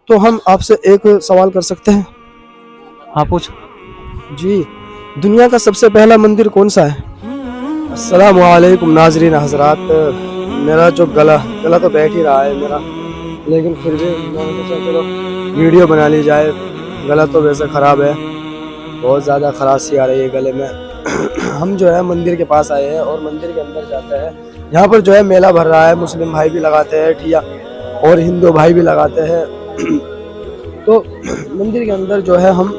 तो हम आपसे एक सवाल कर सकते हैं? हाँ पूछ। जी, दुनिया का सबसे पहला मंदिर कौन सा है? अस्सलाम वालेकुम नाजरीन हजरात। मेरा जो गला गला तो बैठ ही रहा है मेरा, लेकिन फिर भी मैंने सोचा चलो वीडियो बना ली जाए। गला तो वैसे ख़राब है, बहुत ज़्यादा खराशी आ रही है गले में। हम जो है मंदिर के पास आए हैं और मंदिर के अंदर जाते हैं। यहाँ पर जो है मेला भर रहा है, मुस्लिम भाई भी लगाते हैं ठिया और हिंदू भाई भी लगाते हैं। तो मंदिर के अंदर जो है हम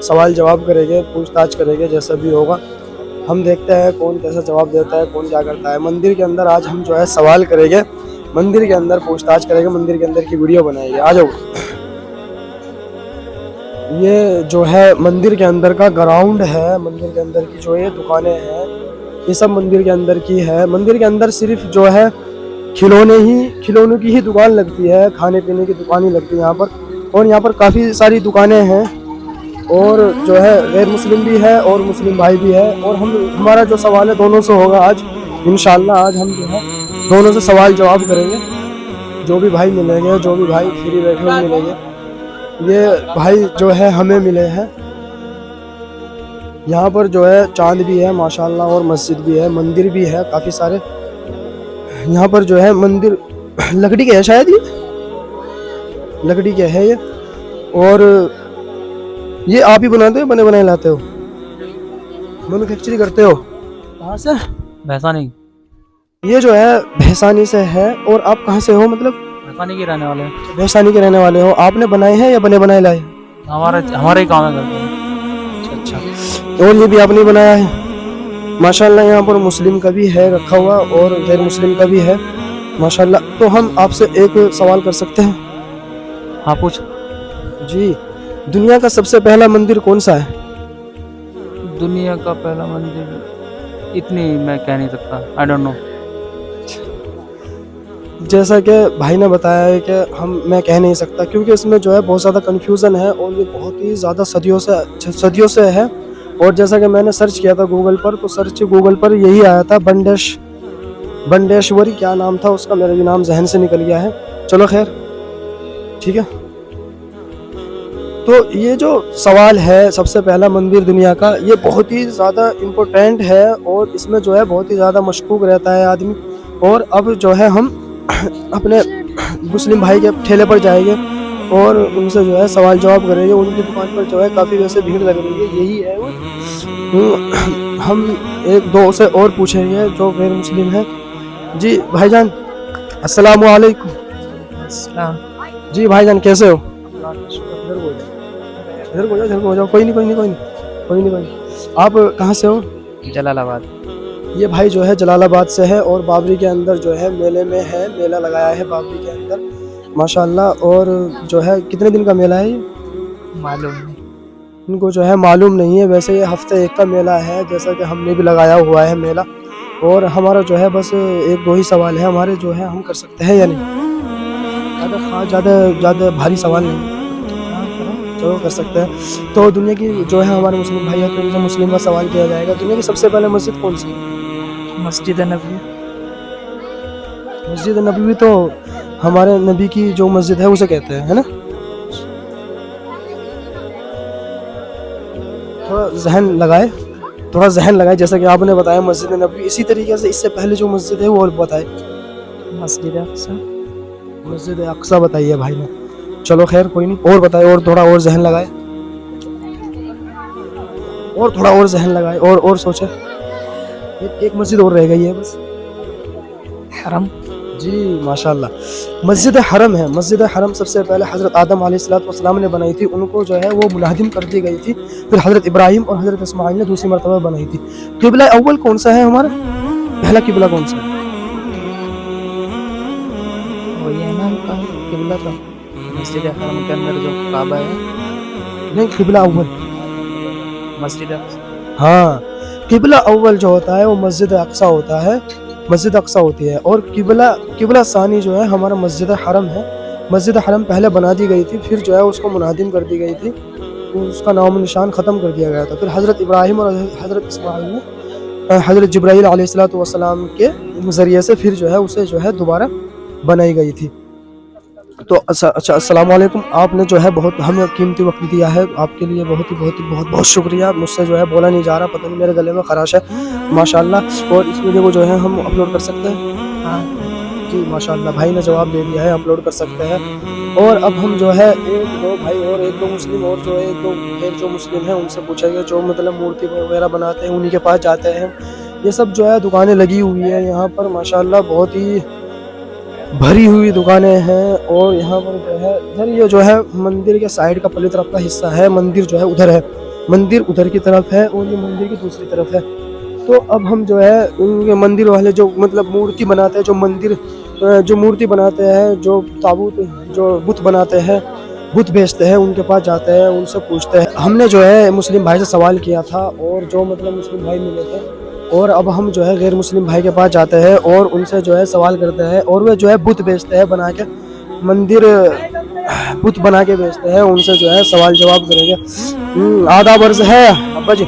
सवाल जवाब करेंगे, पूछताछ करेंगे, जैसा भी होगा हम देखते हैं कौन कैसा जवाब देता है, कौन क्या करता है। मंदिर के अंदर आज हम जो है सवाल करेंगे, मंदिर के अंदर पूछताछ करेंगे, मंदिर के अंदर की वीडियो बनाएंगे। आ जाओ। ये जो है मंदिर के अंदर का ग्राउंड है, मंदिर के अंदर की जो ये दुकानें हैं ये सब मंदिर के अंदर की है। मंदिर के अंदर सिर्फ जो है खिलौनों की ही दुकान लगती है, खाने पीने की दुकान ही लगती है यहाँ पर। और यहाँ पर काफ़ी सारी दुकानें हैं और जो है गैर मुस्लिम भी है और मुस्लिम भाई भी है। और हमारा जो सवाल है दोनों से होगा आज इंशाल्लाह। आज हम जो है दोनों से सवाल जवाब करेंगे। जो भी भाई मिलेंगे, जो भी भाई फ्री बैठे हुए मिलेंगे, ये भाई जो है हमें मिले हैं। यहाँ पर जो है चांद भी है माशाल्लाह और मस्जिद भी है, मंदिर भी है काफ़ी सारे। यहाँ पर जो है मंदिर लकड़ी के है शायद, ये लकड़ी के है ये। और ये आप ही बनाते हो, बने बनाए लाते हो, मैन्युफैक्चरिंग करते हो? कहाँ से? भैसानी। ये जो है भैसानी से है। और आप कहाँ से हो? मतलब भैसानी के रहने वाले हैं। भैसानी के रहने वाले हो। आपने बनाए हैं या बने बनाए लाए? हमारे ही काम है करते हैं। अच्छा। और ये भी आपने बनाया है माशाल्लाह। यहाँ पर मुस्लिम का भी है रखा हुआ और गैर मुस्लिम का भी है माशाल्लाह। तो हम आपसे एक सवाल कर सकते हैं? हाँ पूछ। जी, दुनिया का सबसे पहला मंदिर कौन सा है? दुनिया का पहला मंदिर इतनी मैं कह नहीं सकता, आई डोंट नो। जैसा कि भाई ने बताया है कि मैं कह नहीं सकता, क्योंकि इसमें जो है बहुत ज़्यादा कन्फ्यूज़न है और ये बहुत ही ज़्यादा सदियों से है। और जैसा कि मैंने सर्च किया था गूगल पर, तो सर्च गूगल पर यही आया था, बंडेश्वरी क्या नाम था उसका, मेरा भी नाम जहन से निकल गया है। चलो खैर, ठीक है। तो ये जो सवाल है सबसे पहला मंदिर दुनिया का, ये बहुत ही ज़्यादा इम्पोर्टेंट है और इसमें जो है बहुत ही ज़्यादा मशकूक रहता है आदमी। और अब जो है हम अपने मुस्लिम भाई के ठेले पर जाएंगे और उनसे जो है सवाल जवाब करेंगे। उनकी दुकान पर जो है काफ़ी वैसे भीड़ लग रही है, यही है वो। हम एक दो से और पूछेंगे जो गैर मुस्लिम है। जी भाईजान, अस्सलाम वालेकुम। जी भाईजान, कैसे हो? इधर को हो जाओ। कोई नहीं। आप कहाँ से हो? जलालाबाद। ये भाई जो है जलालाबाद से है और बाबरी के अंदर जो है मेले में है, मेला लगाया है बाबरी के अंदर माशाल्लाह। और जो है कितने दिन का मेला है ये? मालूम नहीं। इनको जो है मालूम नहीं है। वैसे ये हफ्ते एक का मेला है, जैसा कि हमने भी लगाया हुआ है मेला। और हमारा जो है बस एक दो ही सवाल है हमारे, जो है हम कर सकते हैं या नहीं? ज़्यादा भारी सवाल नहीं, चलो कर सकते हैं। तो दुनिया की जो है हमारे मुस्लिम भाई है, तो उनसे मुस्लिम का सवाल किया जाएगा। दुनिया की सबसे पहले मस्जिद कौन सी? मस्जिद नबी। मस्जिद नबवी तो हमारे नबी की जो मस्जिद है उसे कहते हैं, है ना? थोड़ा जहन लगाए, जैसा कि आपने बताया मस्जिद नबवी, इसी तरीके से इससे पहले जो मस्जिद है वो और बताए। मस्जिद अक्सा। मस्जिद अक्सा बताइए भाई ने। चलो खैर कोई नहीं, और बताए, और थोड़ा और जहन लगाए, और थोड़ा और जहन लगाए, और सोचे। एक मस्जिद और रह गई है बस। हरम। जी माशाल्लाह, मस्जिद हरम है। मस्जिद हरम सबसे पहले हज़रत आदम अलैहिस्सलाम ने बनाई थी। उनको जो है वो मुनादिम कर दी गई थी। फिर हज़रत इब्राहिम और हज़रत इस्माइल ने दूसरी मरतबा बनाई थी। किबला अव्वल कौन सा है हमारा? पहला किबला कौन सा है? वही है ना उनका किबला का, मस्जिद हरम के अंदर जो काबा है। नहीं, किबला अव्वल मस्जिद अक्सा। हाँ, किबला अव्वल जो होता है वो मस्जिद अक्सा होता है, मस्जिद अक्सा होती है। और किबला सानी जो है हमारा मस्जिद हरम है। मस्जिद हरम पहले बना दी गई थी, फिर जो है उसको मुनादिम कर दी गई थी, तो उसका नाम निशान ख़त्म कर दिया गया था। फिर हज़रत इब्राहिम और हज़रत इस्माइल ने हज़रत जिब्राईल अलैहिस्सलाम के ज़रिए से फिर जो है उसे जो है दोबारा बनाई गई थी। तो अच्छा, अस्सलाम वालेकुम। आपने जो है बहुत हमें कीमती वक्त दिया है, आपके लिए बहुत बहुत शुक्रिया। मुझसे जो है बोला नहीं जा रहा, पता नहीं मेरे गले में खराश है माशाल्लाह। और इस वीडियो को जो है हम अपलोड कर सकते हैं? हाँ। जी माशाल्लाह, भाई ने जवाब दे दिया है, अपलोड कर सकते हैं। और अब हम जो है एक दो भाई और एक दो मुस्लिम और जो है एक जो मुस्लिम है उनसे पूछेंगे, जो मतलब मूर्ति वगैरह बनाते हैं उन्हीं के पास जाते हैं। ये सब जो है दुकानें लगी हुई है यहाँ पर माशाल्लाह, बहुत ही भरी हुई दुकानें हैं। और यहाँ पर जो है इधर ये जो है मंदिर के साइड का पल्ली तरफ का हिस्सा है, मंदिर जो है उधर है, मंदिर उधर की तरफ है और ये मंदिर की दूसरी तरफ है। तो अब हम जो है उनके मंदिर वाले जो मतलब मूर्ति बनाते हैं, जो मूर्ति बनाते हैं, जो ताबूत जो बुत बनाते हैं, बुत बेचते हैं, उनके पास जाते हैं, उनसे पूछते हैं। हमने जो है मुस्लिम भाई से सवाल किया था और जो मतलब मुस्लिम भाई मिले थे, और अब हम जो है गैर मुस्लिम भाई के पास जाते हैं और उनसे जो है सवाल करते हैं। और वे जो है बुत बेचते हैं, बना के मंदिर बुत बना के बेचते हैं, उनसे जो है सवाल जवाब करेंगे। आदाब अर्ज है अब्बा जी,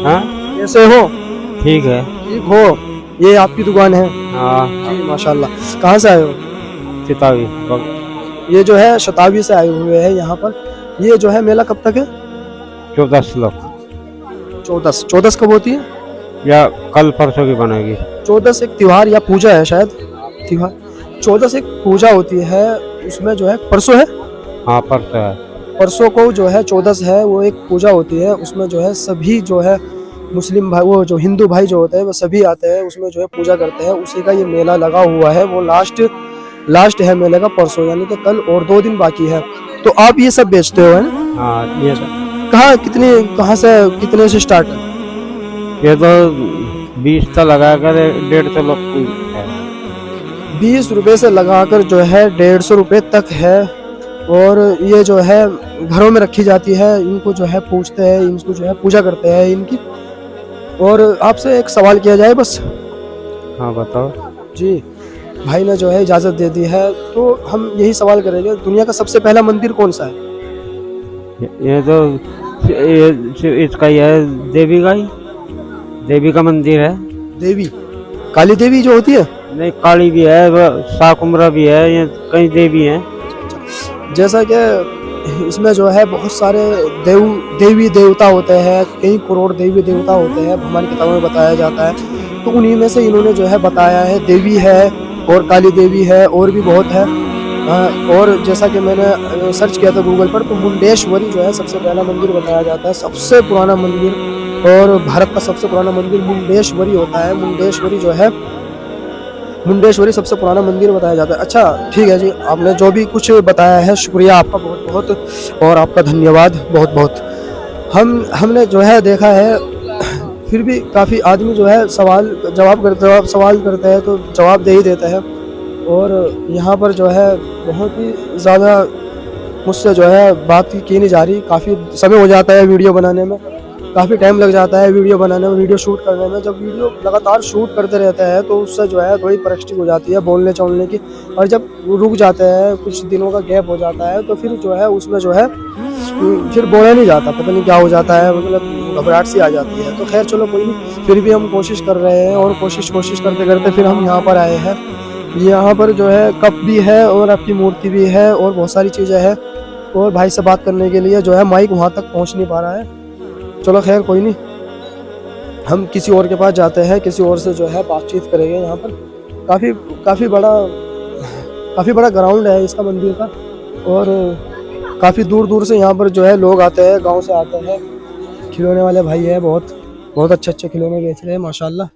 हाँ कैसे हो? ठीक है। ठीक हो? ये आपकी दुकान है? हाँ जी माशाल्लाह। कहाँ से आए हो? चितावी ये जो है शताब्दी से आए हुए हैं यहाँ पर। ये जो है मेला कब तक है? 14 श्लोक 14 कब होती है? या कल परसों की बनेगी। 14 एक त्योहार या पूजा है शायद, त्योहार 14 एक पूजा होती है, उसमें जो है परसों है, हाँ परसों है। परसों को जो है 14 है, वो एक पूजा होती है। उसमें जो है सभी जो है मुस्लिम भाई, वो जो हिंदू भाई जो होते हैं वो सभी आते हैं, उसमें जो है पूजा करते हैं। उसी का ये मेला लगा हुआ है, वो लास्ट है मेले का परसों, यानी कि कल और 2 दिन बाकी है। तो आप ये सब बेचते हो है ना? हाँ ये कहाँ से कितने से स्टार्ट है? ये तो 20 तो लगा कर 150 लोग है। 20 रुपए से लगाकर जो है 150 रुपए तक है। और ये जो है घरों में रखी जाती है, इनको जो है पूजते हैं, इनको जो है पूजा करते हैं इनकी। और आपसे एक सवाल किया जाए बस? हाँ बताओ। जी, भाई ने जो है इजाज़त दे दी है, तो हम यही सवाल करेंगे, दुनिया का सबसे पहला मंदिर कौन सा है? ये तो इसका ही है, देवी का मंदिर है। देवी, काली देवी जो होती है? नहीं, काली भी है, शाकुम्भरा भी है, ये कई देवी हैं। जैसा कि इसमें जो है बहुत सारे देवी देवता होते हैं, कई करोड़ देवी देवता होते हैं, हमारी किताबों में बताया जाता है। तो उन्हीं में से इन्होंने जो है बताया है, देवी है और काली देवी है और भी बहुत है। और जैसा कि मैंने सर्च किया था गूगल पर, तो मुंडेश्वरी जो है सबसे पहला मंदिर बताया जाता है, सबसे पुराना मंदिर। और भारत का सबसे पुराना मंदिर मुंडेश्वरी होता है। मुंडेश्वरी सबसे पुराना मंदिर बताया जाता है। अच्छा ठीक है जी, आपने जो भी कुछ बताया है शुक्रिया आपका बहुत बहुत, और आपका धन्यवाद बहुत बहुत। हमने जो है देखा है, फिर भी काफ़ी आदमी जो है सवाल करते हैं तो जवाब दे ही देते हैं। और यहाँ पर जो है बहुत ही ज़्यादा मुझसे जो है बात की नहीं जा रही, काफ़ी समय हो जाता है वीडियो बनाने में, काफ़ी टाइम लग जाता है वीडियो बनाने में, वीडियो शूट करने में। जब वीडियो लगातार शूट करते रहते हैं तो उससे जो है थोड़ी प्रैक्टिस हो जाती है बोलने चलने की। और जब रुक जाते हैं, कुछ दिनों का गैप हो जाता है, तो फिर जो है उसमें जो है फिर बोला नहीं जाता, पता नहीं क्या हो जाता है, मतलब घबराहट सी आ जाती है। तो खैर चलो कोई नहीं, फिर भी हम कोशिश कर रहे हैं और कोशिश करते करते फिर हम यहाँ पर आए हैं। यहाँ पर जो है कप भी है और आपकी मूर्ति भी है और बहुत सारी चीज़ें हैं। और भाई से बात करने के लिए जो है माइक वहाँ तक पहुँच नहीं पा रहा है। चलो खैर कोई नहीं, हम किसी और के पास जाते हैं, किसी और से जो है बातचीत करेंगे। यहाँ पर काफ़ी बड़ा ग्राउंड है इसका मंदिर का, और काफ़ी दूर दूर से यहाँ पर जो है लोग आते हैं, गांव से आते हैं। खिलौने वाले भाई है, बहुत अच्छे खिलौने बेच रहे हैं माशाल्लाह।